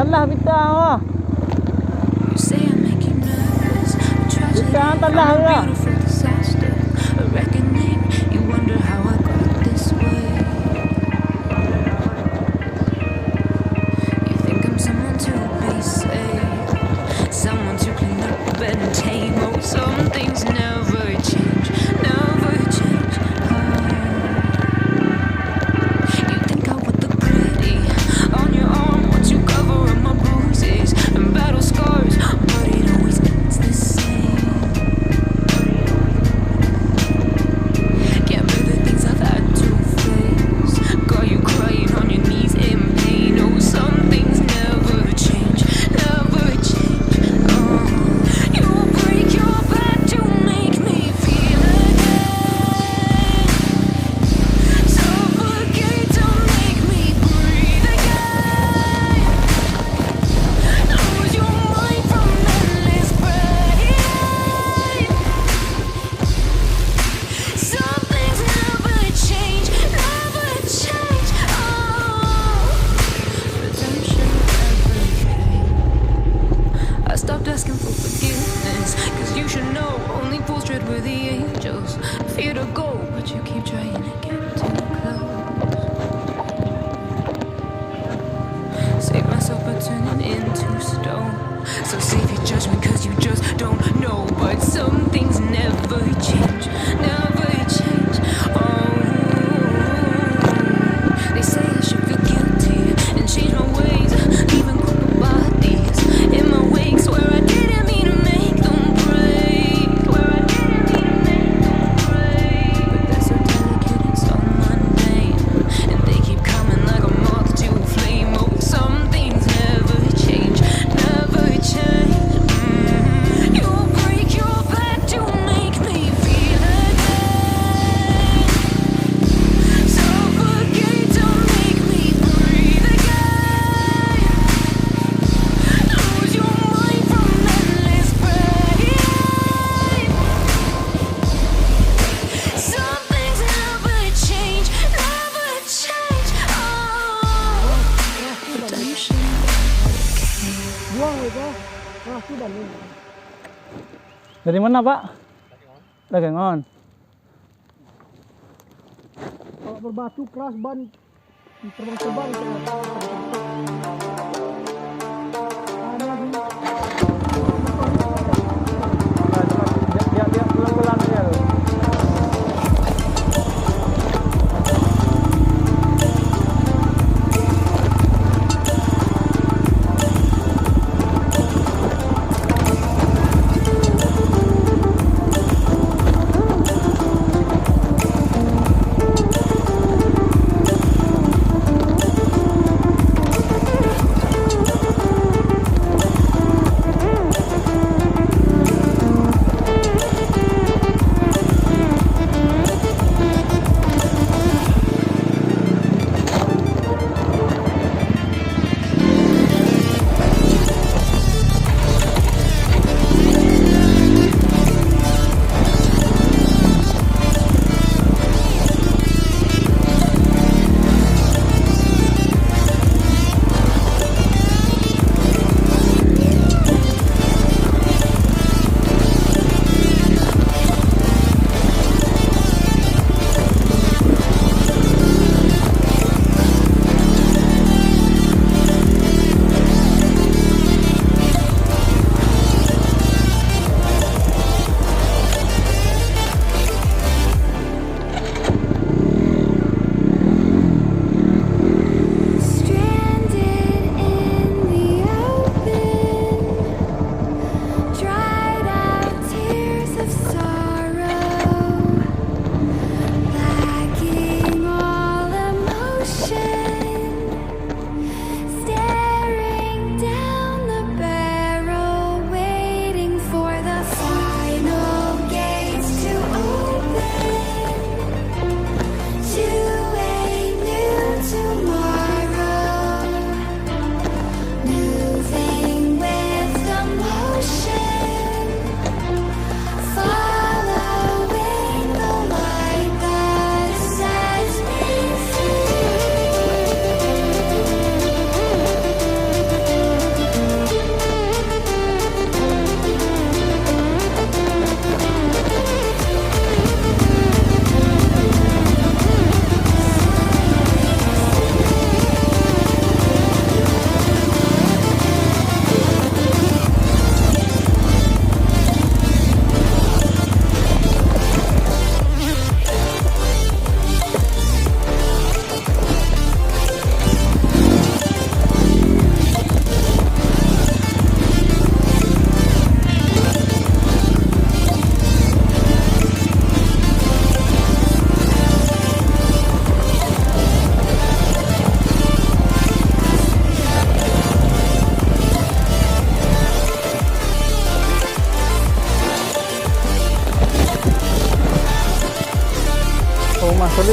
lah bintang ah. Bintang talah lah. Some things never change, never change. You think I would look pretty on your arm once you cover up my bruises and battle scars, but it always ends the same. Can't bear the things I've had to face. Got you crying on your knees in pain. Oh, some things never change, never change. You break your back to make me feel again. Suffocate to make me breathe again. Lose your mind from endless pain. Some things never change, never change. Redemption never came. I stopped asking for forgiveness, cause you should know only fools tread where the angels fear to go, but you keep trying to get too close. Save myself by turning into stone. So save your judgment cause you just don't know. But some things never change, never change. Oh, they say I should feel guilty and change my ways, even crooked bodies in my wake. Swear I didn't mean to make them break. Swear I didn't mean to make them break. But they're so delicate and so mundane, and they keep coming like a moth to a flame. Oh, some things never change, never change. You break your back to make me feel again. Suffocate to make me breathe again. Lose your mind from endless pain. Some things never change, never change. Oh, redemption. Buang itu. Ah, sudah nih. Dari mana Pak? Dagangan. Kalau berbatu keras ban terbang-terbang ke atas. Dia pelan-pelan aja loh.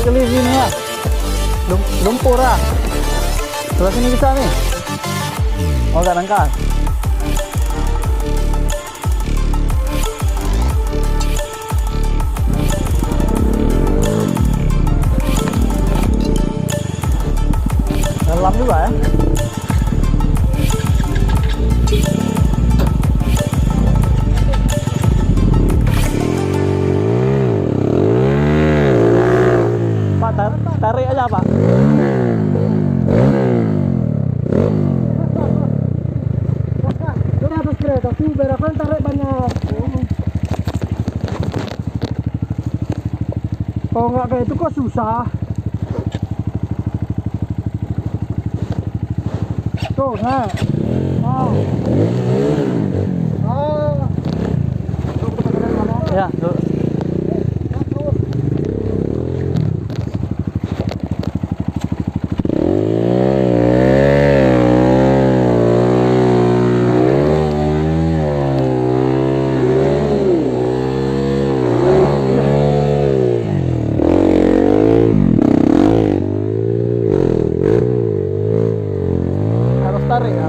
kali sini ya. Lumpur ah. Sebelah sini bisa nih. Oh, nggak angkat. Dalam juga ya. Pak, tarik aja Pak. Ini atas kereta sih, berapa tarik banyak. Kalau nggak kayak itu kok susah. Tuh, nah. Oh. Oh. Ya, tuh. Harus tarik ya.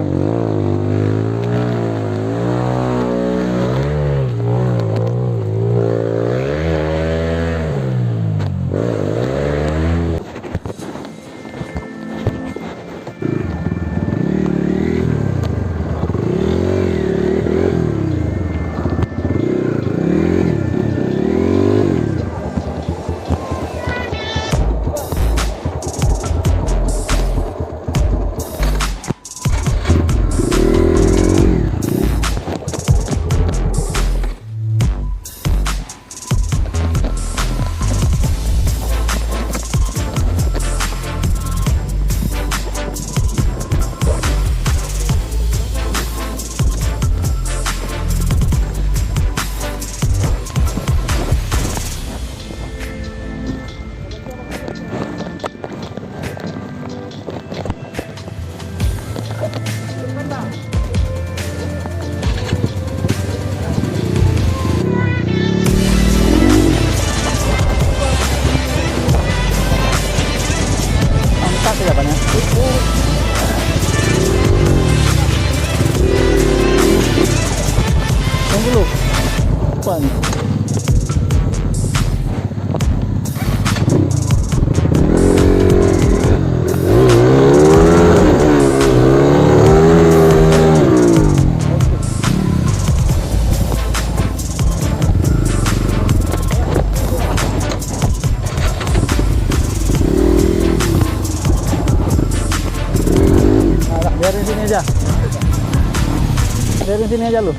Angkat ya Pak ya. Tunggu dulu. Apa nih? Biarin sini aja. Biarin sini aja lu.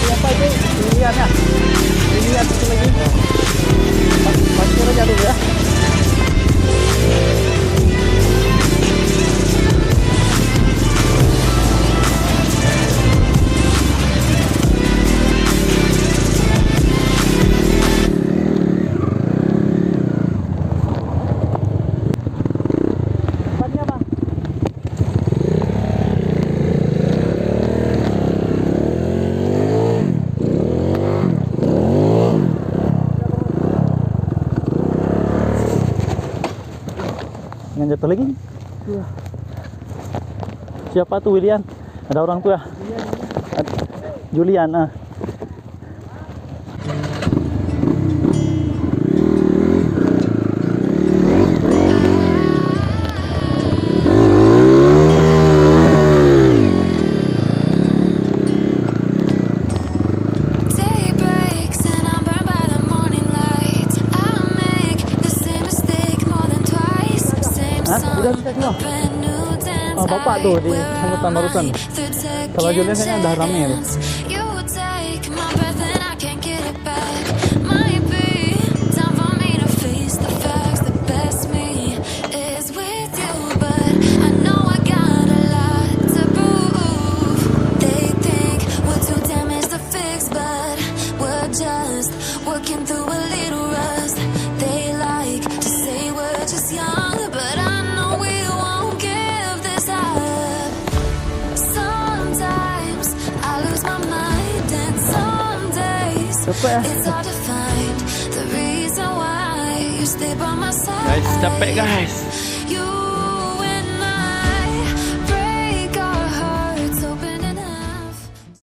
Siapa itu? Lihat ya. Lihat itu lagi. Parkir aja dulu ya. Tempatnya Bang. Yang jatuh lagi. Iya. Siapa tuh William? Ada orang tuh ya? Julian ah. Day breaks and I'm burned by the morning light. I make the same mistake more than twice. Same Hah? song, Udah bisa keluar. brand new dance. Oh, bapak tuh di sambutan barusan. Kalau Julian kayaknya udah rame ya. You take my breath and I can't get it back. Might be time for me to face the facts. The best me is with you, but I know I got a lot to prove. They think we're too damaged working through a little rust. They like to say we're just young, but I know we won't give this up. Sometimes I lose my mind, and some days it's hard to find the reason why you stay by my side. Guys, capek guys.